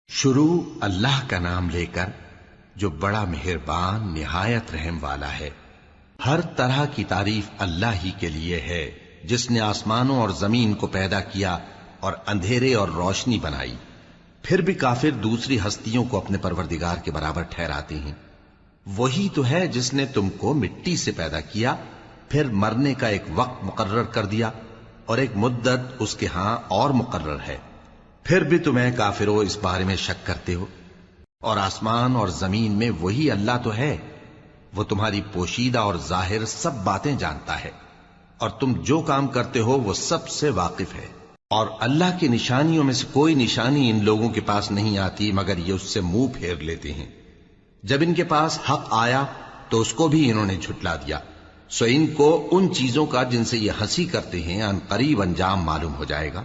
شروع اللہ کا نام لے کر جو بڑا مہربان نہایت رحم والا ہے۔ ہر طرح کی تعریف اللہ ہی کے لیے ہے جس نے آسمانوں اور زمین کو پیدا کیا اور اندھیرے اور روشنی بنائی۔ پھر بھی کافر دوسری ہستیوں کو اپنے پروردگار کے برابر ٹھہراتے ہیں۔ وہی تو ہے جس نے تم کو مٹی سے پیدا کیا، پھر مرنے کا ایک وقت مقرر کر دیا اور ایک مدت اس کے ہاں اور مقرر ہے۔ پھر بھی تمہیں کافروں اس بارے میں شک کرتے ہو، اور آسمان اور زمین میں وہی اللہ تو ہے۔ وہ تمہاری پوشیدہ اور ظاہر سب باتیں جانتا ہے، اور تم جو کام کرتے ہو وہ سب سے واقف ہے۔ اور اللہ کی نشانیوں میں سے کوئی نشانی ان لوگوں کے پاس نہیں آتی مگر یہ اس سے منہ پھیر لیتے ہیں۔ جب ان کے پاس حق آیا تو اس کو بھی انہوں نے جھٹلا دیا، سو ان کو ان چیزوں کا جن سے یہ ہنسی کرتے ہیں ان قریب انجام معلوم ہو جائے گا۔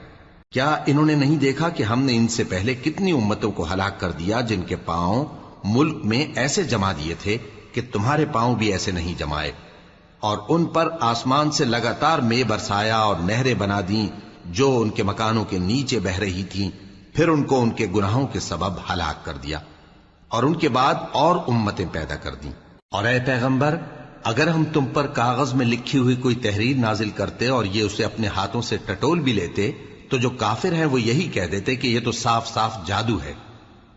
کیا انہوں نے نہیں دیکھا کہ ہم نے ان سے پہلے کتنی امتوں کو ہلاک کر دیا جن کے پاؤں ملک میں ایسے جما دیے تھے کہ تمہارے پاؤں بھی ایسے نہیں جمائے، اور ان پر آسمان سے لگاتار مے برسایا اور نہریں بنا دیں جو ان کے مکانوں کے نیچے بہ رہی تھیں، پھر ان کو ان کے گناہوں کے سبب ہلاک کر دیا، اور ان کے بعد اور امتیں پیدا کر دیں۔ اور اے پیغمبر، اگر ہم تم پر کاغذ میں لکھی ہوئی کوئی تحریر نازل کرتے اور یہ اسے اپنے ہاتھوں سے ٹٹول بھی لیتے تو جو کافر ہیں وہ یہی کہہ دیتے کہ یہ تو صاف صاف جادو ہے،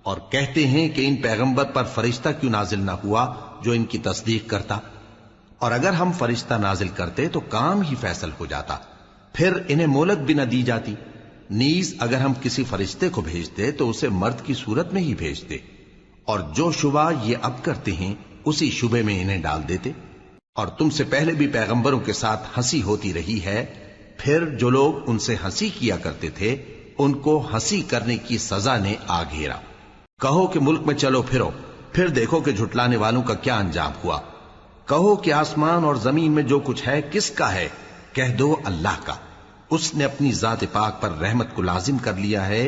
اور کہتے ہیں کہ ان پیغمبر پر فرشتہ کیوں نازل نہ ہوا جو ان کی تصدیق کرتا، اور اگر ہم فرشتہ نازل کرتے تو کام ہی فیصل ہو جاتا، پھر انہیں مہلت بھی نہ دی جاتی۔ نیز اگر ہم کسی فرشتے کو بھیجتے تو اسے مرد کی صورت میں ہی بھیجتے، اور جو شبہ یہ اب کرتے ہیں اسی شبے میں انہیں ڈال دیتے۔ اور تم سے پہلے بھی پیغمبروں کے ساتھ ہنسی ہوتی رہی ہے، پھر جو لوگ ان سے ہنسی کیا کرتے تھے ان کو ہنسی کرنے کی سزا نے آ گھیرا۔ کہو کہ ملک میں چلو پھرو، پھر دیکھو کہ جھٹلانے والوں کا کیا انجام ہوا۔ کہو کہ آسمان اور زمین میں جو کچھ ہے کس کا ہے؟ کہہ دو اللہ کا۔ اس نے اپنی ذات پاک پر رحمت کو لازم کر لیا ہے،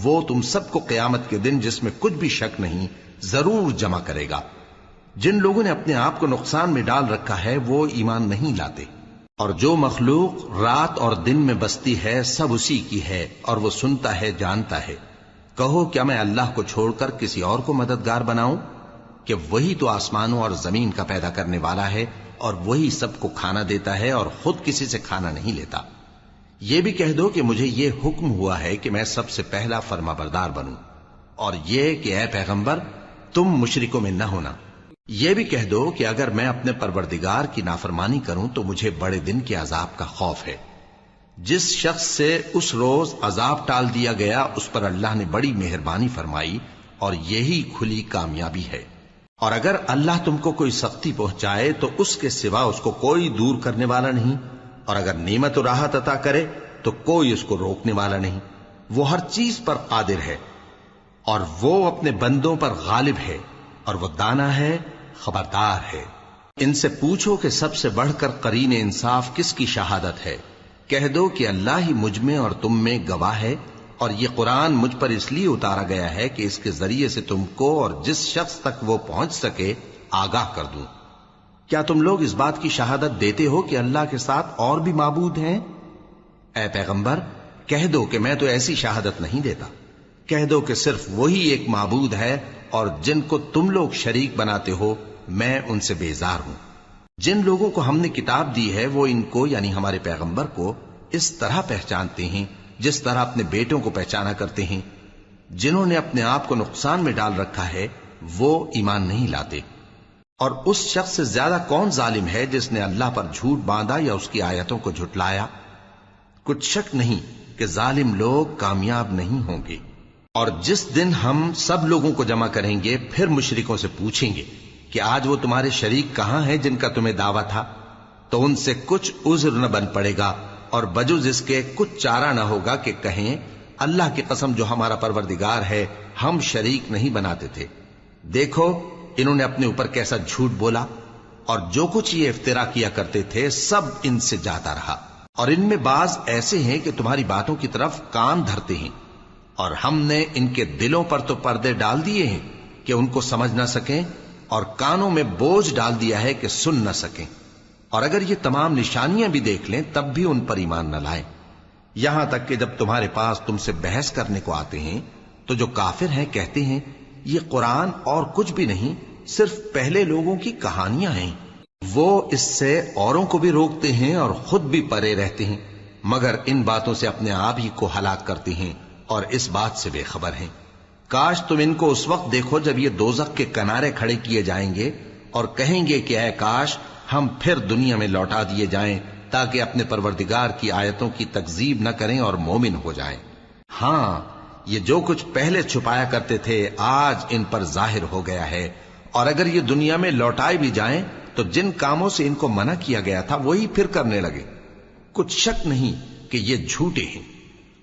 وہ تم سب کو قیامت کے دن جس میں کچھ بھی شک نہیں ضرور جمع کرے گا۔ جن لوگوں نے اپنے آپ کو نقصان میں ڈال رکھا ہے وہ ایمان نہیں لاتے، اور جو مخلوق رات اور دن میں بستی ہے سب اسی کی ہے، اور وہ سنتا ہے جانتا ہے۔ کہو کیا میں اللہ کو چھوڑ کر کسی اور کو مددگار بناؤں کہ وہی تو آسمانوں اور زمین کا پیدا کرنے والا ہے، اور وہی سب کو کھانا دیتا ہے اور خود کسی سے کھانا نہیں لیتا۔ یہ بھی کہہ دو کہ مجھے یہ حکم ہوا ہے کہ میں سب سے پہلا فرما بردار بنوں، اور یہ کہ اے پیغمبر تم مشرکوں میں نہ ہونا۔ یہ بھی کہہ دو کہ اگر میں اپنے پروردگار کی نافرمانی کروں تو مجھے بڑے دن کے عذاب کا خوف ہے۔ جس شخص سے اس روز عذاب ٹال دیا گیا اس پر اللہ نے بڑی مہربانی فرمائی، اور یہی کھلی کامیابی ہے۔ اور اگر اللہ تم کو کوئی سختی پہنچائے تو اس کے سوا اس کو کوئی دور کرنے والا نہیں، اور اگر نعمت و راحت عطا کرے تو کوئی اس کو روکنے والا نہیں۔ وہ ہر چیز پر قادر ہے، اور وہ اپنے بندوں پر غالب ہے، اور وہ دانا ہے، خبردار ہے۔ ان سے پوچھو کہ سب سے بڑھ کر قرین انصاف کس کی شہادت ہے؟ کہہ دو کہ اللہ ہی مجھ میں اور تم میں گواہ ہے، اور یہ قرآن مجھ پر اس لیے اتارا گیا ہے کہ اس کے ذریعے سے تم کو اور جس شخص تک وہ پہنچ سکے آگاہ کر دوں۔ کیا تم لوگ اس بات کی شہادت دیتے ہو کہ اللہ کے ساتھ اور بھی معبود ہیں؟ اے پیغمبر کہہ دو کہ میں تو ایسی شہادت نہیں دیتا۔ کہہ دو کہ صرف وہی ایک معبود ہے، اور جن کو تم لوگ شریک بناتے ہو میں ان سے بیزار ہوں۔ جن لوگوں کو ہم نے کتاب دی ہے وہ ان کو یعنی ہمارے پیغمبر کو اس طرح پہچانتے ہیں جس طرح اپنے بیٹوں کو پہچانا کرتے ہیں۔ جنہوں نے اپنے آپ کو نقصان میں ڈال رکھا ہے وہ ایمان نہیں لاتے۔ اور اس شخص سے زیادہ کون ظالم ہے جس نے اللہ پر جھوٹ باندھا یا اس کی آیتوں کو جھٹلایا؟ کچھ شک نہیں کہ ظالم لوگ کامیاب نہیں ہوں گے۔ اور جس دن ہم سب لوگوں کو جمع کریں گے پھر مشرکوں سے پوچھیں گے کہ آج وہ تمہارے شریک کہاں ہیں جن کا تمہیں دعویٰ تھا، تو ان سے کچھ عذر نہ بن پڑے گا، اور بجز اس کے کچھ چارہ نہ ہوگا کہ کہیں اللہ کی قسم جو ہمارا پروردگار ہے ہم شریک نہیں بناتے تھے۔ دیکھو انہوں نے اپنے اوپر کیسا جھوٹ بولا، اور جو کچھ یہ افترا کیا کرتے تھے سب ان سے جاتا رہا۔ اور ان میں بعض ایسے ہیں کہ تمہاری باتوں کی طرف کان دھرتے ہیں، اور ہم نے ان کے دلوں پر تو پردے ڈال دیے ہیں کہ ان کو سمجھ نہ سکیں، اور کانوں میں بوجھ ڈال دیا ہے کہ سن نہ سکیں۔ اور اگر یہ تمام نشانیاں بھی دیکھ لیں تب بھی ان پر ایمان نہ لائیں، یہاں تک کہ جب تمہارے پاس تم سے بحث کرنے کو آتے ہیں تو جو کافر ہیں کہتے ہیں یہ قرآن اور کچھ بھی نہیں، صرف پہلے لوگوں کی کہانیاں ہیں۔ وہ اس سے اوروں کو بھی روکتے ہیں اور خود بھی پرے رہتے ہیں، مگر ان باتوں سے اپنے آپ ہی کو ہلاک کرتے ہیں اور اس بات سے بے خبر ہیں۔ کاش تم ان کو اس وقت دیکھو جب یہ دوزخ کے کنارے کھڑے کیے جائیں گے اور کہیں گے کہ اے کاش ہم پھر دنیا میں لوٹا دیے جائیں تاکہ اپنے پروردگار کی آیتوں کی تکذیب نہ کریں اور مومن ہو جائیں۔ ہاں، یہ جو کچھ پہلے چھپایا کرتے تھے آج ان پر ظاہر ہو گیا ہے، اور اگر یہ دنیا میں لوٹائے بھی جائیں تو جن کاموں سے ان کو منع کیا گیا تھا وہی پھر کرنے لگے۔ کچھ شک نہیں کہ یہ جھوٹے ہیں،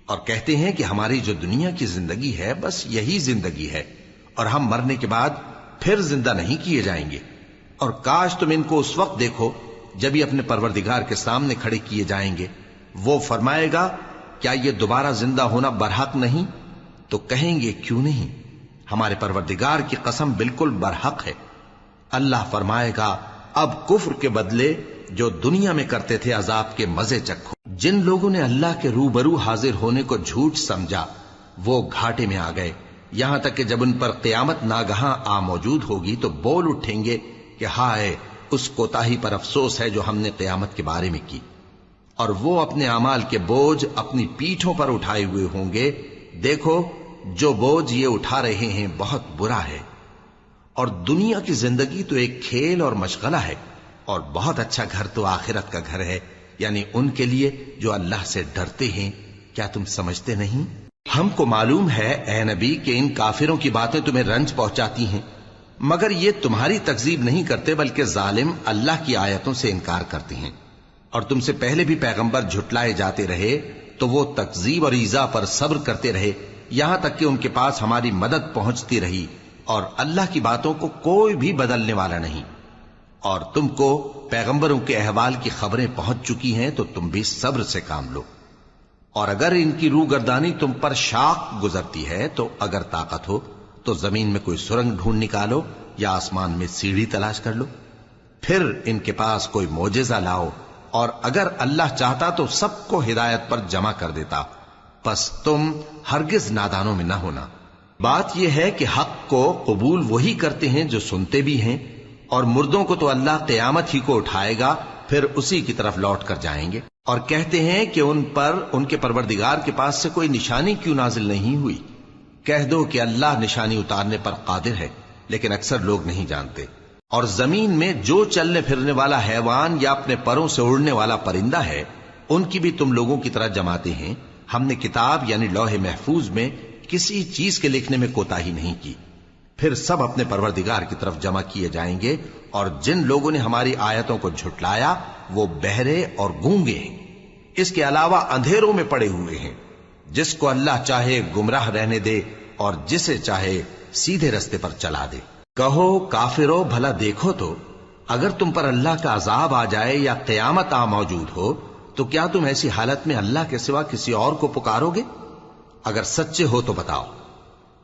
اور کہتے ہیں کہ ہماری جو دنیا کی زندگی ہے بس یہی زندگی ہے، اور ہم مرنے کے بعد پھر زندہ نہیں کیے جائیں گے۔ اور کاش تم ان کو اس وقت دیکھو جب یہ اپنے پروردگار کے سامنے کھڑے کیے جائیں گے، وہ فرمائے گا کیا یہ دوبارہ زندہ ہونا برحق نہیں؟ تو کہیں گے کیوں نہیں، ہمارے پروردگار کی قسم بالکل برحق ہے۔ اللہ فرمائے گا اب کفر کے بدلے جو دنیا میں کرتے تھے عذاب کے مزے چکھو۔ جن لوگوں نے اللہ کے روبرو حاضر ہونے کو جھوٹ سمجھا وہ گھاٹے میں آ گئے، یہاں تک کہ جب ان پر قیامت ناگہاں آ موجود ہوگی تو بول اٹھیں گے کہ ہائے اس کوتاہی پر افسوس ہے جو ہم نے قیامت کے بارے میں کی، اور وہ اپنے اعمال کے بوجھ اپنی پیٹھوں پر اٹھائے ہوئے ہوں گے۔ دیکھو جو بوجھ یہ اٹھا رہے ہیں بہت برا ہے، اور دنیا کی زندگی تو ایک کھیل اور مشغلہ ہے، اور بہت اچھا گھر تو آخرت کا گھر ہے، یعنی ان کے لیے جو اللہ سے ڈرتے ہیں۔ کیا تم سمجھتے نہیں؟ ہم کو معلوم ہے اے نبی کہ ان کافروں کی باتیں تمہیں رنج پہنچاتی ہیں، مگر یہ تمہاری تکذیب نہیں کرتے بلکہ ظالم اللہ کی آیتوں سے انکار کرتے ہیں، اور تم سے پہلے بھی پیغمبر جھٹلائے جاتے رہے تو وہ تکذیب اور ایذا پر صبر کرتے رہے یہاں تک کہ ان کے پاس ہماری مدد پہنچتی رہی، اور اللہ کی باتوں کو کوئی بھی بدلنے والا نہیں۔ اور تم کو پیغمبروں کے احوال کی خبریں پہنچ چکی ہیں تو تم بھی صبر سے کام لو، اور اگر ان کی روح گردانی تم پر شاق گزرتی ہے تو اگر طاقت ہو تو زمین میں کوئی سرنگ ڈھونڈ نکالو یا آسمان میں سیڑھی تلاش کر لو، پھر ان کے پاس کوئی معجزہ لاؤ، اور اگر اللہ چاہتا تو سب کو ہدایت پر جمع کر دیتا، پس تم ہرگز نادانوں میں نہ ہونا۔ بات یہ ہے کہ حق کو قبول وہی کرتے ہیں جو سنتے بھی ہیں، اور مردوں کو تو اللہ قیامت ہی کو اٹھائے گا، پھر اسی کی طرف لوٹ کر جائیں گے۔ اور کہتے ہیں کہ ان پر ان کے پروردگار کے پاس سے کوئی نشانی کیوں نازل نہیں ہوئی؟ کہہ دو کہ اللہ نشانی اتارنے پر قادر ہے، لیکن اکثر لوگ نہیں جانتے۔ اور زمین میں جو چلنے پھرنے والا حیوان یا اپنے پروں سے اڑنے والا پرندہ ہے ان کی بھی تم لوگوں کی طرح جماتے ہیں۔ ہم نے کتاب یعنی لوح محفوظ میں کسی چیز کے لکھنے میں کوتاہی نہیں کی، پھر سب اپنے پروردگار کی طرف جمع کیے جائیں گے۔ اور جن لوگوں نے ہماری آیتوں کو جھٹلایا وہ بہرے اور گونگے ہیں، اس کے علاوہ اندھیروں میں پڑے ہوئے ہیں۔ جس کو اللہ چاہے گمراہ رہنے دے اور جسے چاہے سیدھے رستے پر چلا دے۔ کہو کافرو بھلا دیکھو تو اگر تم پر اللہ کا عذاب آ جائے یا قیامت آ موجود ہو تو کیا تم ایسی حالت میں اللہ کے سوا کسی اور کو پکارو گے؟ اگر سچے ہو تو بتاؤ۔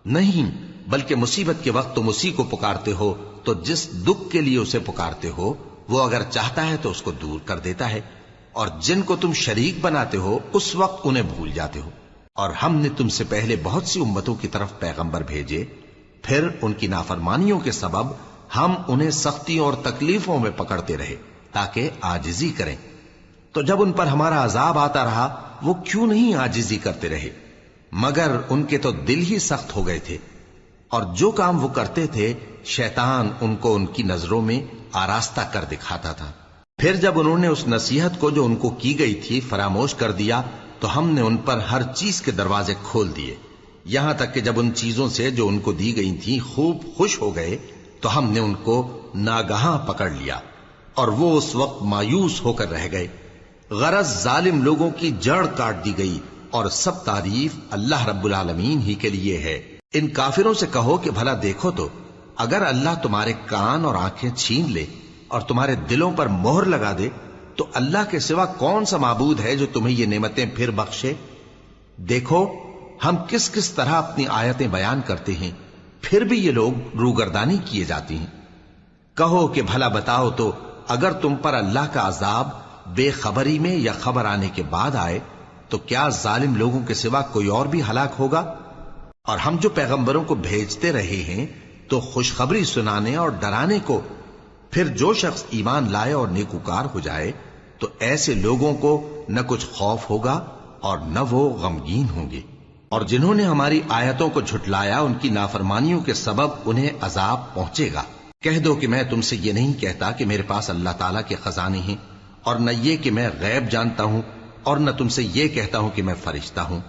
نہیں، بلکہ مصیبت کے وقت تم اسی کو پکارتے ہو، تو جس دکھ کے لیے اسے پکارتے ہو وہ اگر چاہتا ہے تو اس کو دور کر دیتا ہے، اور جن کو تم شریک بناتے ہو اس وقت انہیں بھول جاتے ہو۔ اور ہم نے تم سے پہلے بہت سی امتوں کی طرف پیغمبر بھیجے، پھر ان کی نافرمانیوں کے سبب ہم انہیں سختیوں اور تکلیفوں میں پکڑتے رہے تاکہ عاجزی کریں۔ تو جب ان پر ہمارا عذاب آتا رہا وہ کیوں نہیں عاجزی کرتے رہے، مگر ان کے تو دل ہی سخت ہو گئے تھے، اور جو کام وہ کرتے تھے شیطان ان کو ان کی نظروں میں آراستہ کر دکھاتا تھا۔ پھر جب انہوں نے اس نصیحت کو جو ان کو کی گئی تھی فراموش کر دیا تو ہم نے ان پر ہر چیز کے دروازے کھول دیے، یہاں تک کہ جب ان چیزوں سے جو ان کو دی گئی تھیں خوب خوش ہو گئے تو ہم نے ان کو ناگہاں پکڑ لیا، اور وہ اس وقت مایوس ہو کر رہ گئے۔ غرض ظالم لوگوں کی جڑ کاٹ دی گئی، اور سب تعریف اللہ رب العالمین ہی کے لیے ہے۔ ان کافروں سے کہو کہ بھلا دیکھو تو اگر اللہ تمہارے کان اور آنکھیں چھین لے اور تمہارے دلوں پر مہر لگا دے تو اللہ کے سوا کون سا معبود ہے جو تمہیں یہ نعمتیں پھر بخشے؟ دیکھو ہم کس کس طرح اپنی آیتیں بیان کرتے ہیں، پھر بھی یہ لوگ روگردانی کیے جاتی ہیں۔ کہو کہ بھلا بتاؤ تو اگر تم پر اللہ کا عذاب بے خبری میں یا خبر آنے کے بعد آئے تو کیا ظالم لوگوں کے سوا کوئی اور بھی ہلاک ہوگا؟ اور ہم جو پیغمبروں کو بھیجتے رہے ہیں تو خوشخبری سنانے اور ڈرانے کو، پھر جو شخص ایمان لائے اور نیکوکار ہو جائے تو ایسے لوگوں کو نہ کچھ خوف ہوگا اور نہ وہ غمگین ہوں گے۔ اور جنہوں نے ہماری آیتوں کو جھٹلایا ان کی نافرمانیوں کے سبب انہیں عذاب پہنچے گا۔ کہہ دو کہ میں تم سے یہ نہیں کہتا کہ میرے پاس اللہ تعالیٰ کے خزانے ہیں، اور نہ یہ کہ میں غیب جانتا ہوں، اور نہ تم سے یہ کہتا ہوں کہ میں فرشتہ ہوں۔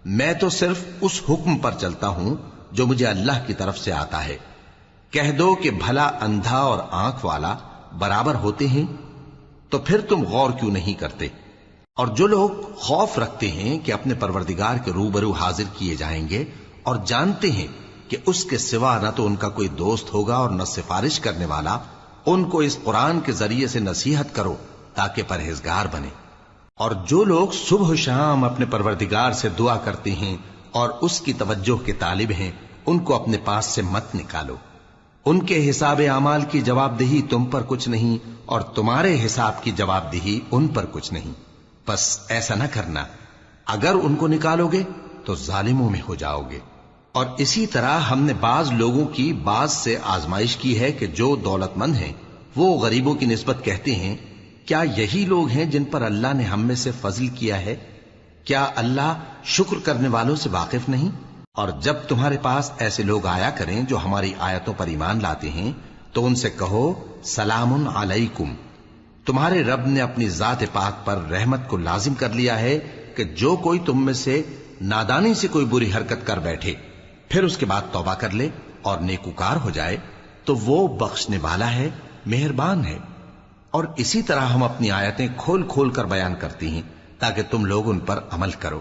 میں تو صرف اس حکم پر چلتا ہوں جو مجھے اللہ کی طرف سے آتا ہے۔ کہہ دو کہ بھلا اندھا اور آنکھ والا برابر ہوتے ہیں؟ تو پھر تم غور کیوں نہیں کرتے؟ اور جو لوگ خوف رکھتے ہیں کہ اپنے پروردگار کے روبرو حاضر کیے جائیں گے اور جانتے ہیں کہ اس کے سوا نہ تو ان کا کوئی دوست ہوگا اور نہ سفارش کرنے والا، ان کو اس قرآن کے ذریعے سے نصیحت کرو تاکہ پرہیزگار بنے۔ اور جو لوگ صبح و شام اپنے پروردگار سے دعا کرتے ہیں اور اس کی توجہ کے طالب ہیں، ان کو اپنے پاس سے مت نکالو۔ ان کے حساب اعمال کی جواب دہی تم پر کچھ نہیں، اور تمہارے حساب کی جواب دہی ان پر کچھ نہیں۔ بس ایسا نہ کرنا، اگر ان کو نکالو گے تو ظالموں میں ہو جاؤ گے۔ اور اسی طرح ہم نے بعض لوگوں کی بعض سے آزمائش کی ہے کہ جو دولت مند ہیں وہ غریبوں کی نسبت کہتے ہیں کیا یہی لوگ ہیں جن پر اللہ نے ہم میں سے فضل کیا ہے؟ کیا اللہ شکر کرنے والوں سے واقف نہیں؟ اور جب تمہارے پاس ایسے لوگ آیا کریں جو ہماری آیتوں پر ایمان لاتے ہیں تو ان سے کہو سلام علیکم، تمہارے رب نے اپنی ذات پاک پر رحمت کو لازم کر لیا ہے کہ جو کوئی تم میں سے نادانی سے کوئی بری حرکت کر بیٹھے پھر اس کے بعد توبہ کر لے اور نیکوکار ہو جائے تو وہ بخشنے والا ہے، مہربان ہے۔ اور اسی طرح ہم اپنی آیتیں کھول کھول کر بیان کرتی ہیں تاکہ تم لوگ ان پر عمل کرو،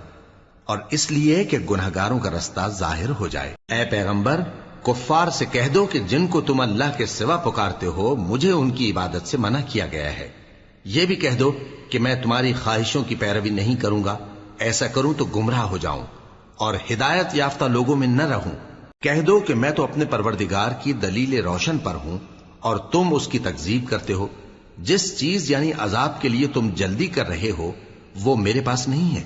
اور اس لیے کہ گناہگاروں کا رستہ ظاہر ہو جائے۔ اے پیغمبر، کفار سے کہہ دو کہ جن کو تم اللہ کے سوا پکارتے ہو مجھے ان کی عبادت سے منع کیا گیا ہے۔ یہ بھی کہہ دو کہ میں تمہاری خواہشوں کی پیروی نہیں کروں گا، ایسا کروں تو گمراہ ہو جاؤں اور ہدایت یافتہ لوگوں میں نہ رہوں۔ کہہ دو کہ میں تو اپنے پروردگار کی دلیل روشن پر ہوں اور تم اس کی تکذیب کرتے ہو۔ جس چیز یعنی عذاب کے لیے تم جلدی کر رہے ہو وہ میرے پاس نہیں ہے،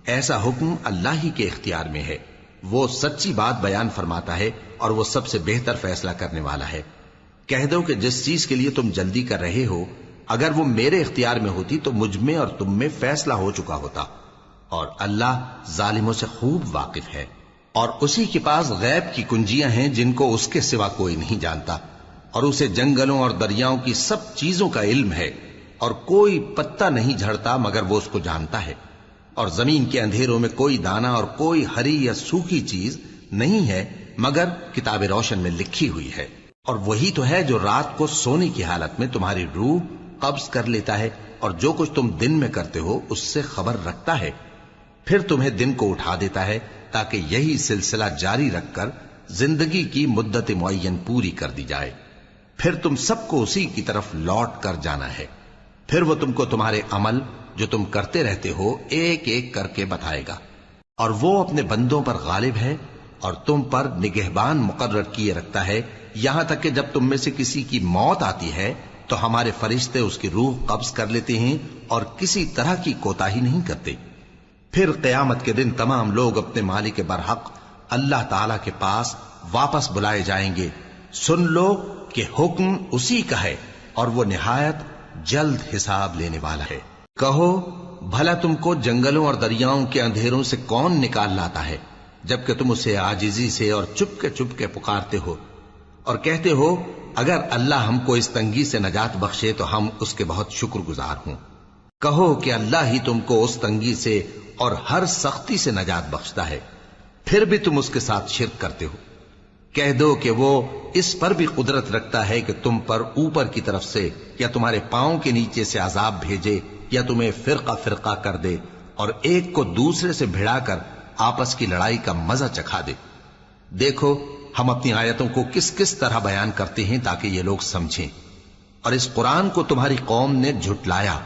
ایسا حکم اللہ ہی کے اختیار میں ہے۔ وہ سچی بات بیان فرماتا ہے اور وہ سب سے بہتر فیصلہ کرنے والا ہے۔ کہہ دو کہ جس چیز کے لیے تم جلدی کر رہے ہو اگر وہ میرے اختیار میں ہوتی تو مجھ میں اور تم میں فیصلہ ہو چکا ہوتا، اور اللہ ظالموں سے خوب واقف ہے۔ اور اسی کے پاس غیب کی کنجیاں ہیں جن کو اس کے سوا کوئی نہیں جانتا، اور اسے جنگلوں اور دریاؤں کی سب چیزوں کا علم ہے، اور کوئی پتا نہیں جھڑتا مگر وہ اس کو جانتا ہے، اور زمین کے اندھیروں میں کوئی دانہ اور کوئی ہری یا سوکھی چیز نہیں ہے مگر کتاب روشن میں لکھی ہوئی ہے۔ اور وہی تو ہے جو رات کو سونے کی حالت میں تمہاری روح قبض کر لیتا ہے اور جو کچھ تم دن میں کرتے ہو اس سے خبر رکھتا ہے، پھر تمہیں دن کو اٹھا دیتا ہے تاکہ یہی سلسلہ جاری رکھ کر زندگی کی مدت معین پوری کر دی جائے۔ پھر تم سب کو اسی کی طرف لوٹ کر جانا ہے، پھر وہ تم کو تمہارے عمل جو تم کرتے رہتے ہو ایک ایک کر کے بتائے گا۔ اور وہ اپنے بندوں پر غالب ہے اور تم پر نگہبان مقرر کیے رکھتا ہے، یہاں تک کہ جب تم میں سے کسی کی موت آتی ہے تو ہمارے فرشتے اس کی روح قبض کر لیتے ہیں اور کسی طرح کی کوتاہی نہیں کرتے۔ پھر قیامت کے دن تمام لوگ اپنے مالک برحق اللہ تعالی کے پاس واپس بلائے جائیں گے۔ سن لو کہ حکم اسی کا ہے اور وہ نہایت جلد حساب لینے والا ہے۔ کہو بھلا تم کو جنگلوں اور دریاؤں کے اندھیروں سے کون نکال لاتا ہے جبکہ تم اسے عاجزی سے اور چپ کے پکارتے ہو اور کہتے ہو اگر اللہ ہم کو اس تنگی سے نجات بخشے تو ہم اس کے بہت شکر گزار ہوں۔ کہو کہ اللہ ہی تم کو اس تنگی سے اور ہر سختی سے نجات بخشتا ہے، پھر بھی تم اس کے ساتھ شرک کرتے ہو۔ کہہ دو کہ وہ اس پر بھی قدرت رکھتا ہے کہ تم پر اوپر کی طرف سے یا تمہارے پاؤں کے نیچے سے عذاب بھیجے یا تمہیں فرقہ فرقہ کر دے اور ایک کو دوسرے سے بھڑا کر آپس کی لڑائی کا مزہ چکھا دے۔ دیکھو ہم اپنی آیتوں کو کس کس طرح بیان کرتے ہیں تاکہ یہ لوگ سمجھیں۔ اور اس قرآن کو تمہاری قوم نے جھٹلایا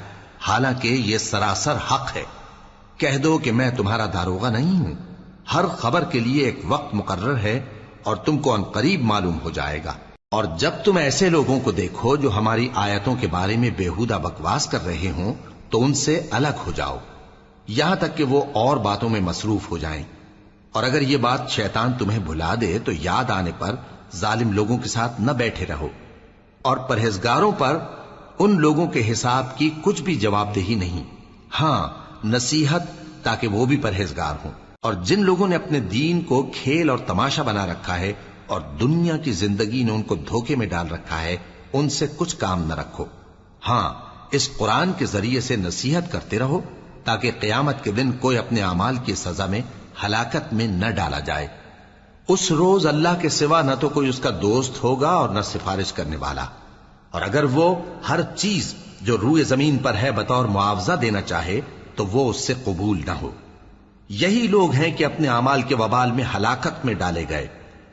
حالانکہ یہ سراسر حق ہے۔ کہہ دو کہ میں تمہارا داروغہ نہیں ہوں، ہر خبر کے لیے ایک وقت مقرر ہے اور تم کو عنقریب معلوم ہو جائے گا۔ اور جب تم ایسے لوگوں کو دیکھو جو ہماری آیتوں کے بارے میں بےہودہ بکواس کر رہے ہوں تو ان سے الگ ہو جاؤ یہاں تک کہ وہ اور باتوں میں مصروف ہو جائیں۔ اور اگر یہ بات شیطان تمہیں بھلا دے تو یاد آنے پر ظالم لوگوں کے ساتھ نہ بیٹھے رہو، اور پرہیزگاروں پر ان لوگوں کے حساب کی کچھ بھی جواب دہی نہیں، ہاں نصیحت تاکہ وہ بھی پرہیزگار ہوں۔ اور جن لوگوں نے اپنے دین کو کھیل اور تماشا بنا رکھا ہے اور دنیا کی زندگی نے ان کو دھوکے میں ڈال رکھا ہے، ان سے کچھ کام نہ رکھو، ہاں اس قرآن کے ذریعے سے نصیحت کرتے رہو تاکہ قیامت کے دن کوئی اپنے اعمال کی سزا میں ہلاکت میں نہ ڈالا جائے۔ اس روز اللہ کے سوا نہ تو کوئی اس کا دوست ہوگا اور نہ سفارش کرنے والا، اور اگر وہ ہر چیز جو روئے زمین پر ہے بطور معاوضہ دینا چاہے تو وہ اس سے قبول نہ ہو۔ یہی لوگ ہیں کہ اپنے اعمال کے وبال میں ہلاکت میں ڈالے گئے،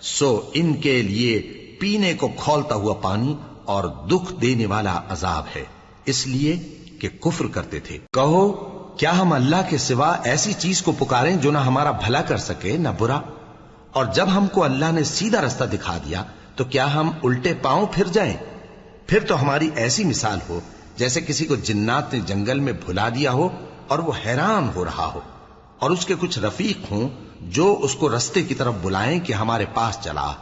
سو ان کے لیے پینے کو کھولتا ہوا پانی اور دکھ دینے والا عذاب ہے، اس لیے کہ کفر کرتے تھے۔ کہو کیا ہم اللہ کے سوا ایسی چیز کو پکاریں جو نہ ہمارا بھلا کر سکے نہ برا؟ اور جب ہم کو اللہ نے سیدھا رستہ دکھا دیا تو کیا ہم الٹے پاؤں پھر جائیں؟ پھر تو ہماری ایسی مثال ہو جیسے کسی کو جنات نے جنگل میں بھلا دیا ہو اور وہ حیران ہو رہا ہو، اور اس کے کچھ رفیق ہوں جو اس کو رستے کی طرف بلائیں کہ ہمارے پاس چلا۔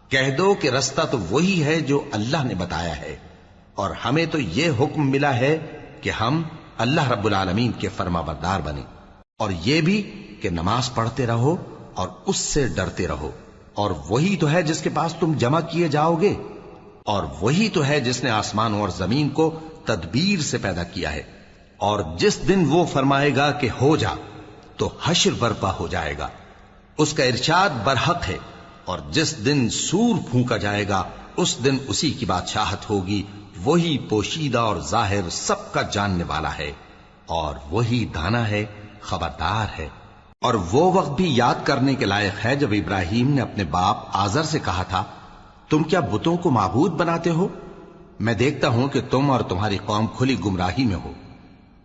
کہہ دو کہ رستہ تو وہی ہے جو اللہ نے بتایا ہے، اور ہمیں تو یہ حکم ملا ہے کہ ہم اللہ رب العالمین کے فرما بردار بنیں، اور یہ بھی کہ نماز پڑھتے رہو اور اس سے ڈرتے رہو، اور وہی تو ہے جس کے پاس تم جمع کیے جاؤ گے، اور وہی تو ہے جس نے آسمانوں اور زمین کو تدبیر سے پیدا کیا ہے، اور جس دن وہ فرمائے گا کہ ہو جا تو حشر برپا ہو جائے گا، اس کا ارشاد برحق ہے، اور جس دن سور پھونکا جائے گا اس دن اسی کی بادشاہت ہوگی، وہی پوشیدہ اور ظاہر سب کا جاننے والا ہے، اور وہی دانا ہے، خبردار ہے۔ اور وہ وقت بھی یاد کرنے کے لائق ہے جب ابراہیم نے اپنے باپ آزر سے کہا تھا، تم کیا بتوں کو معبود بناتے ہو؟ میں دیکھتا ہوں کہ تم اور تمہاری قوم کھلی گمراہی میں ہو۔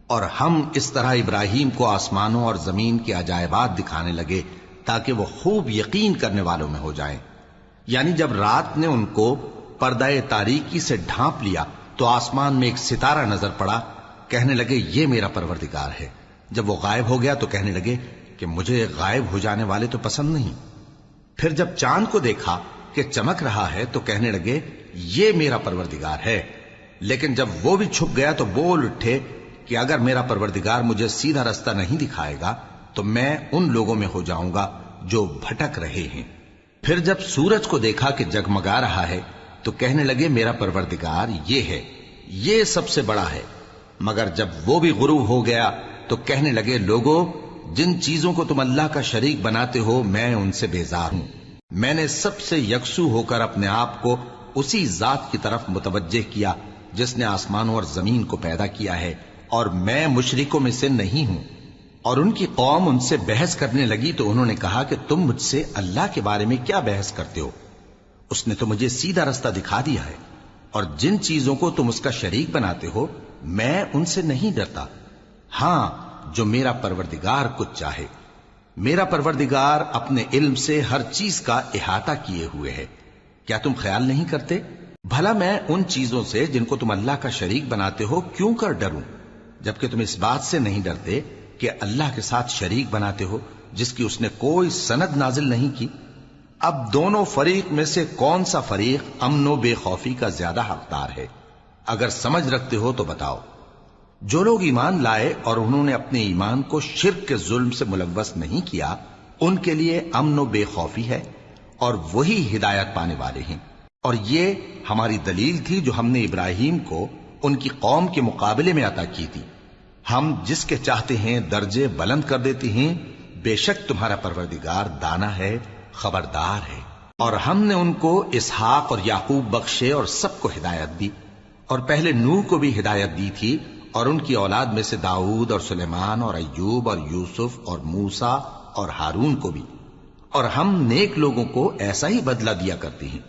اور ہم اس طرح ابراہیم کو آسمانوں اور زمین کے عجائبات دکھانے لگے تاکہ وہ خوب یقین کرنے والوں میں ہو جائیں۔ یعنی جب رات نے ان کو پردہ تاریکی سے ڈھانپ لیا تو آسمان میں ایک ستارہ نظر پڑا، کہنے لگے یہ میرا پروردگار ہے۔ جب وہ غائب ہو گیا تو کہنے لگے کہ مجھے غائب ہو جانے والے تو پسند نہیں۔ پھر جب چاند کو دیکھا کہ چمک رہا ہے تو کہنے لگے یہ میرا پروردگار ہے۔ لیکن جب وہ بھی چھپ گیا تو بول اٹھے کہ اگر میرا پروردگار مجھے سیدھا رستہ نہیں دکھائے گا تو میں ان لوگوں میں ہو جاؤں گا جو بھٹک رہے ہیں۔ پھر جب سورج کو دیکھا کہ جگمگا رہا ہے تو کہنے لگے میرا پروردگار یہ ہے، یہ سب سے بڑا ہے۔ مگر جب وہ بھی غروب ہو گیا تو کہنے لگے لوگو، جن چیزوں کو تم اللہ کا شریک بناتے ہو میں ان سے بیزار ہوں۔ میں نے سب سے یکسو ہو کر اپنے آپ کو اسی ذات کی طرف متوجہ کیا جس نے آسمانوں اور زمین کو پیدا کیا ہے، اور میں مشرکوں میں سے نہیں ہوں۔ اور ان کی قوم ان سے بحث کرنے لگی تو انہوں نے کہا کہ تم مجھ سے اللہ کے بارے میں کیا بحث کرتے ہو؟ اس نے تو مجھے سیدھا رستہ دکھا دیا ہے، اور جن چیزوں کو تم اس کا شریک بناتے ہو میں ان سے نہیں ڈرتا، ہاں جو میرا پروردگار کچھ چاہے۔ میرا پروردگار اپنے علم سے ہر چیز کا احاطہ کیے ہوئے ہے۔ کیا تم خیال نہیں کرتے؟ بھلا میں ان چیزوں سے جن کو تم اللہ کا شریک بناتے ہو کیوں کر ڈروں، جبکہ تم اس بات سے نہیں ڈرتے کہ اللہ کے ساتھ شریک بناتے ہو جس کی اس نے کوئی سند نازل نہیں کی۔ اب دونوں فریق میں سے کون سا فریق امن و بے خوفی کا زیادہ حقدار ہے؟ اگر سمجھ رکھتے ہو تو بتاؤ۔ جو لوگ ایمان لائے اور انہوں نے اپنے ایمان کو شرک کے ظلم سے ملوث نہیں کیا ان کے لیے امن و بے خوفی ہے، اور وہی ہدایت پانے والے ہیں۔ اور یہ ہماری دلیل تھی جو ہم نے ابراہیم کو ان کی قوم کے مقابلے میں عطا کی تھی۔ ہم جس کے چاہتے ہیں درجے بلند کر دیتے ہیں، بے شک تمہارا پروردگار دانا ہے، خبردار ہے۔ اور ہم نے ان کو اسحاق اور یعقوب بخشے اور سب کو ہدایت دی، اور پہلے نوح کو بھی ہدایت دی تھی، اور ان کی اولاد میں سے داؤد اور سلیمان اور ایوب اور یوسف اور موسیٰ اور ہارون کو بھی۔ اور ہم نیک لوگوں کو ایسا ہی بدلہ دیا کرتے ہیں۔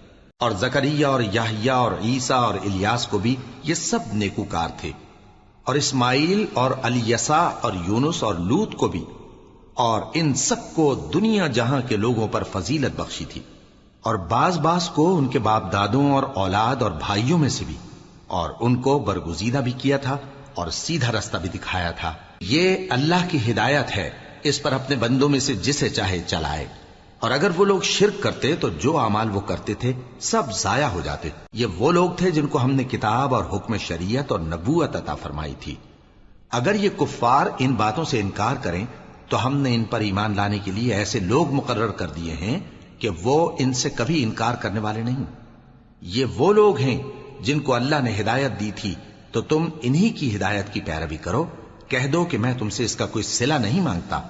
اور زکریا اور یحییٰ اور عیسیٰ اور الیاس کو بھی، یہ سب نیکوکار تھے۔ اور اسماعیل اور الیسع اور یونس اور لوط کو بھی، اور ان سب کو دنیا جہاں کے لوگوں پر فضیلت بخشی تھی، اور بعض کو ان کے باپ دادوں اور اولاد اور بھائیوں میں سے بھی، اور ان کو برگزیدہ بھی کیا تھا اور سیدھا رستہ بھی دکھایا تھا۔ یہ اللہ کی ہدایت ہے اس پر اپنے بندوں میں سے جسے چاہے چلائے، اور اگر وہ لوگ شرک کرتے تو جو اعمال وہ کرتے تھے سب ضائع ہو جاتے۔ یہ وہ لوگ تھے جن کو ہم نے کتاب اور حکم شریعت اور نبوت عطا فرمائی تھی۔ اگر یہ کفار ان باتوں سے انکار کریں تو ہم نے ان پر ایمان لانے کے لیے ایسے لوگ مقرر کر دیے ہیں کہ وہ ان سے کبھی انکار کرنے والے نہیں۔ یہ وہ لوگ ہیں جن کو اللہ نے ہدایت دی تھی، تو تم انہی کی ہدایت کی پیروی کرو۔ کہہ دو کہ میں تم سے اس کا کوئی صلہ نہیں مانگتا،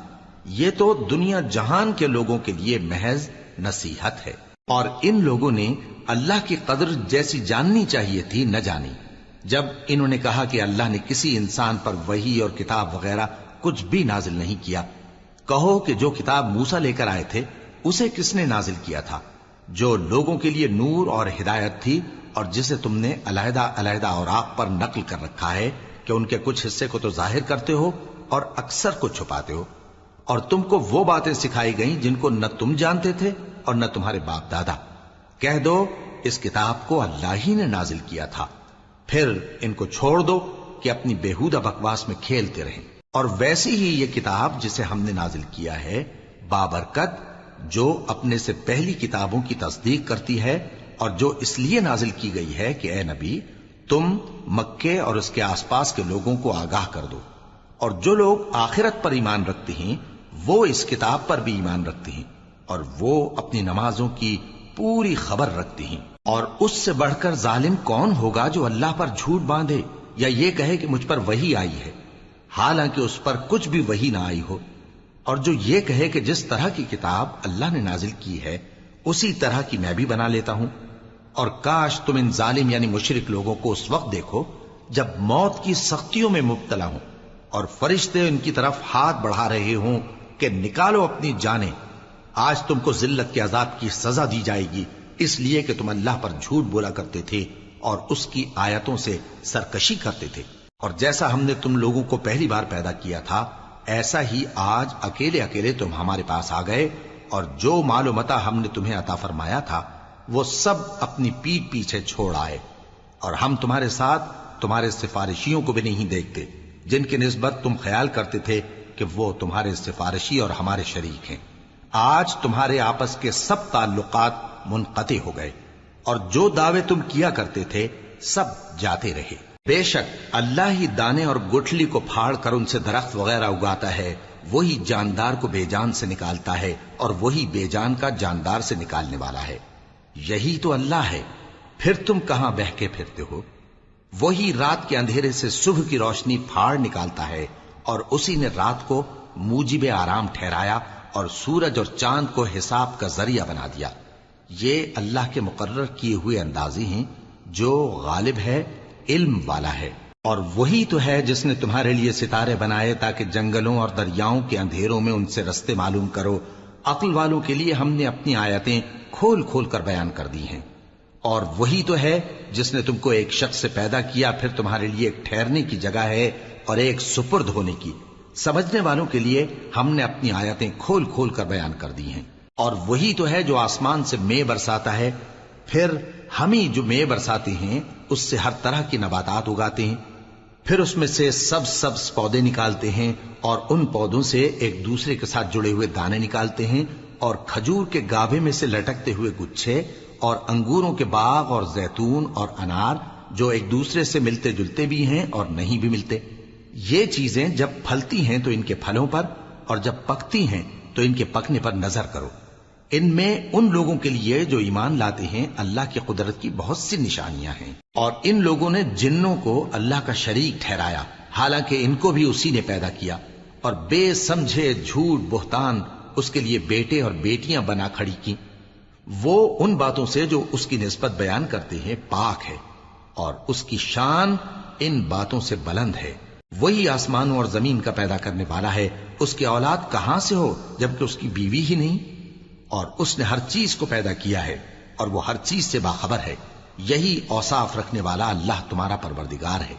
یہ تو دنیا جہان کے لوگوں کے لیے محض نصیحت ہے۔ اور ان لوگوں نے اللہ کی قدر جیسی جاننی چاہیے تھی نہ جانی۔ جب انہوں نے کہا کہ اللہ نے کسی انسان پر وحی اور کتاب وغیرہ کچھ بھی نازل نہیں کیا، کہو کہ جو کتاب موسیٰ لے کر آئے تھے اسے کس نے نازل کیا تھا، جو لوگوں کے لیے نور اور ہدایت تھی، اور جسے تم نے علیحدہ علیحدہ اوراق پر نقل کر رکھا ہے کہ ان کے کچھ حصے کو تو ظاہر کرتے ہو اور اکثر کو چھپاتے ہو۔ اور تم کو وہ باتیں سکھائی گئیں جن کو نہ تم جانتے تھے اور نہ تمہارے باپ دادا۔ کہہ دو اس کتاب کو اللہ ہی نے نازل کیا تھا، پھر ان کو چھوڑ دو کہ اپنی بیہودہ بکواس میں کھیلتے رہیں۔ اور ویسی ہی یہ کتاب جسے ہم نے نازل کیا ہے بابرکت، جو اپنے سے پہلی کتابوں کی تصدیق کرتی ہے، اور جو اس لیے نازل کی گئی ہے کہ اے نبی تم مکے اور اس کے آس پاس کے لوگوں کو آگاہ کر دو، اور جو لوگ آخرت پر ایمان رکھتے ہیں وہ اس کتاب پر بھی ایمان رکھتے ہیں، اور وہ اپنی نمازوں کی پوری خبر رکھتے ہیں۔ اور اس سے بڑھ کر ظالم کون ہوگا جو اللہ پر جھوٹ باندھے یا یہ کہے کہ مجھ پر وحی آئی ہے، حالانکہ اس پر کچھ بھی وحی نہ آئی ہو، اور جو یہ کہے کہ جس طرح کی کتاب اللہ نے نازل کی ہے اسی طرح کی میں بھی بنا لیتا ہوں۔ اور کاش تم ان ظالم یعنی مشرک لوگوں کو اس وقت دیکھو جب موت کی سختیوں میں مبتلا ہوں اور فرشتے ان کی طرف ہاتھ بڑھا رہے ہوں کہ نکالو اپنی جانیں، آج تم کو ذلت کے عذاب کی سزا دی جائے گی، اس لیے کہ تم اللہ پر جھوٹ بولا کرتے تھے اور اس کی آیتوں سے سرکشی کرتے تھے۔ اور جیسا ہم نے تم لوگوں کو پہلی بار پیدا کیا تھا ایسا ہی آج اکیلے اکیلے تم ہمارے پاس آ گئے، اور جو مال و متاع ہم نے تمہیں عطا فرمایا تھا وہ سب اپنی پیٹھ پیچھے چھوڑ آئے، اور ہم تمہارے ساتھ تمہارے سفارشیوں کو بھی نہیں دیکھتے جن کی نسبت تم خیال کرتے تھے کہ وہ تمہارے سفارشی اور ہمارے شریک ہیں۔ آج تمہارے آپس کے سب تعلقات منقطع ہو گئے، اور جو دعوے تم کیا کرتے تھے سب جاتے رہے۔ بے شک اللہ ہی دانے اور گٹھلی کو پھاڑ کر ان سے درخت وغیرہ اگاتا ہے، وہی جاندار کو بے جان سے نکالتا ہے اور وہی بے جان کا جاندار سے نکالنے والا ہے۔ یہی تو اللہ ہے، پھر تم کہاں بہکے پھرتے ہو؟ وہی رات کے اندھیرے سے صبح کی روشنی پھاڑ نکالتا ہے، اور اسی نے رات کو موجب آرام ٹھہرایا اور سورج اور چاند کو حساب کا ذریعہ بنا دیا۔ یہ اللہ کے مقرر کیے ہوئے اندازے ہیں، جو غالب ہے، علم والا ہے۔ اور وہی تو ہے جس نے تمہارے لیے ستارے بنائے تاکہ جنگلوں اور دریاؤں کے اندھیروں میں ان سے رستے معلوم کرو۔ عقل والوں کے لیے ہم نے اپنی آیتیں کھول کھول کر بیان کر دی ہیں۔ اور وہی تو ہے جس نے تم کو ایک شخص سے پیدا کیا، پھر تمہارے لیے ایک ٹھہرنے کی جگہ ہے اور ایک سپرد ہونے کی۔ سمجھنے والوں کے لیے ہم نے اپنی آیتیں کھول کھول کر بیان کر دی ہیں۔ اور وہی تو ہے جو آسمان سے مے برساتا ہے، پھر ہم ہی جو مے برساتے ہیں اس سے ہر طرح کی نباتات اگاتے ہیں، پھر اس میں سے سبز پودے نکالتے ہیں، اور ان پودوں سے ایک دوسرے کے ساتھ جڑے ہوئے دانے نکالتے ہیں، اور کھجور کے گابھے میں سے لٹکتے ہوئے گچھے، اور انگوروں کے باغ اور زیتون اور انار جو ایک دوسرے سے ملتے جلتے بھی ہیں اور نہیں بھی ملتے۔ یہ چیزیں جب پھلتی ہیں تو ان کے پھلوں پر، اور جب پکتی ہیں تو ان کے پکنے پر نظر کرو۔ ان میں ان لوگوں کے لیے جو ایمان لاتے ہیں اللہ کی قدرت کی بہت سی نشانیاں ہیں۔ اور ان لوگوں نے جنوں کو اللہ کا شریک ٹھہرایا، حالانکہ ان کو بھی اسی نے پیدا کیا، اور بے سمجھے جھوٹ بہتان اس کے لیے بیٹے اور بیٹیاں بنا کھڑی کی۔ وہ ان باتوں سے جو اس کی نسبت بیان کرتے ہیں پاک ہے، اور اس کی شان ان باتوں سے بلند ہے۔ وہی آسمانوں اور زمین کا پیدا کرنے والا ہے، اس کی اولاد کہاں سے ہو جبکہ اس کی بیوی ہی نہیں؟ اور اس نے ہر چیز کو پیدا کیا ہے، اور وہ ہر چیز سے باخبر ہے۔ یہی اوصاف رکھنے والا اللہ تمہارا پروردگار ہے،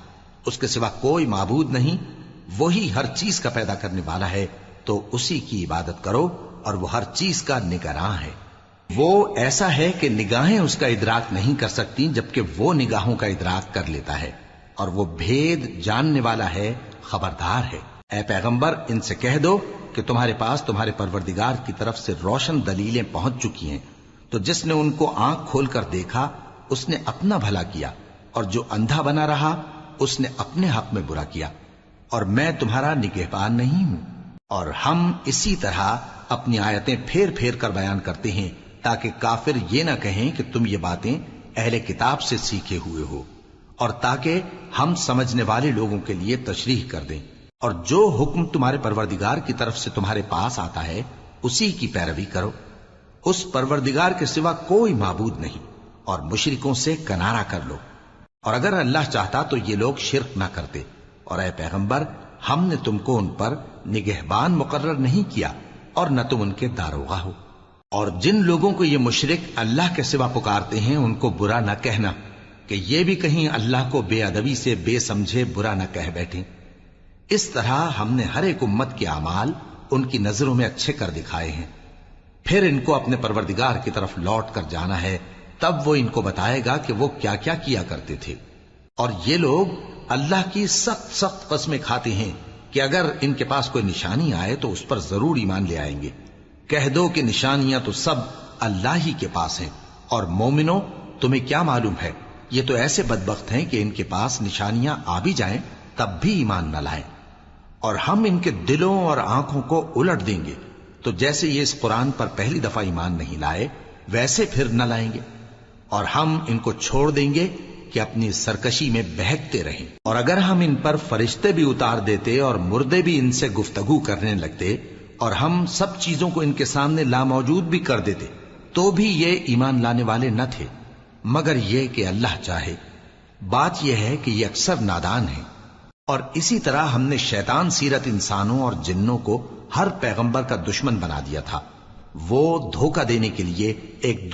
اس کے سوا کوئی معبود نہیں۔ وہی ہر چیز کا پیدا کرنے والا ہے، تو اسی کی عبادت کرو، اور وہ ہر چیز کا نگراں ہے۔ وہ ایسا ہے کہ نگاہیں اس کا ادراک نہیں کر سکتی، جبکہ وہ نگاہوں کا ادراک کر لیتا ہے، اور وہ بھید جاننے والا ہے، خبردار ہے۔ اے پیغمبر ان سے کہہ دو کہ کہ تمہارے پاس تمہارے پروردگار کی طرف سے روشن دلیلیں پہنچ چکی ہیں، تو جس نے ان کو آنکھ کھول کر دیکھا اس نے اپنا بھلا کیا، اور جو اندھا بنا رہا اس نے اپنے حق میں برا کیا، اور میں تمہارا نگہبان نہیں ہوں۔ اور ہم اسی طرح اپنی آیتیں پھیر پھیر کر بیان کرتے ہیں تاکہ کافر یہ نہ کہیں کہ تم یہ باتیں اہل کتاب سے سیکھے ہوئے ہو، اور تاکہ ہم سمجھنے والے لوگوں کے لیے تشریح کر دیں۔ اور جو حکم تمہارے پروردگار کی طرف سے تمہارے پاس آتا ہے اسی کی پیروی کرو، اس پروردگار کے سوا کوئی معبود نہیں، اور مشرکوں سے کنارہ کر لو۔ اور اگر اللہ چاہتا تو یہ لوگ شرک نہ کرتے، اور اے پیغمبر ہم نے تم کو ان پر نگہبان مقرر نہیں کیا اور نہ تم ان کے داروغہ ہو۔ اور جن لوگوں کو یہ مشرک اللہ کے سوا پکارتے ہیں ان کو برا نہ کہنا کہ یہ بھی کہیں اللہ کو بے ادبی سے بے سمجھے برا نہ کہہ بیٹھیں۔ اس طرح ہم نے ہر ایک امت کے اعمال ان کی نظروں میں اچھے کر دکھائے ہیں، پھر ان کو اپنے پروردگار کی طرف لوٹ کر جانا ہے، تب وہ ان کو بتائے گا کہ وہ کیا کیا کیا کرتے تھے۔ اور یہ لوگ اللہ کی سخت سخت قسمیں کھاتے ہیں کہ اگر ان کے پاس کوئی نشانی آئے تو اس پر ضرور ایمان لے آئیں گے۔ کہہ دو کہ نشانیاں تو سب اللہ ہی کے پاس ہیں، اور مومنوں تمہیں کیا معلوم ہے، یہ تو ایسے بدبخت ہیں کہ ان کے پاس نشانیاں آ بھی جائیں تب بھی ایمان نہ لائیں۔ اور ہم ان کے دلوں اور آنکھوں کو الٹ دیں گے، تو جیسے یہ اس قرآن پر پہلی دفعہ ایمان نہیں لائے ویسے پھر نہ لائیں گے، اور ہم ان کو چھوڑ دیں گے کہ اپنی سرکشی میں بہکتے رہیں۔ اور اگر ہم ان پر فرشتے بھی اتار دیتے اور مردے بھی ان سے گفتگو کرنے لگتے اور ہم سب چیزوں کو ان کے سامنے لاموجود بھی کر دیتے تو بھی یہ ایمان لانے والے نہ تھے، مگر یہ کہ اللہ چاہے۔ بات یہ ہے کہ یہ اکثر نادان ہیں۔ اور اسی طرح ہم نے شیطان سیرت انسانوں اور جنوں کو ہر پیغمبر کا دشمن بنا دیا تھا، وہ دھوکہ دینے کے لیے ایک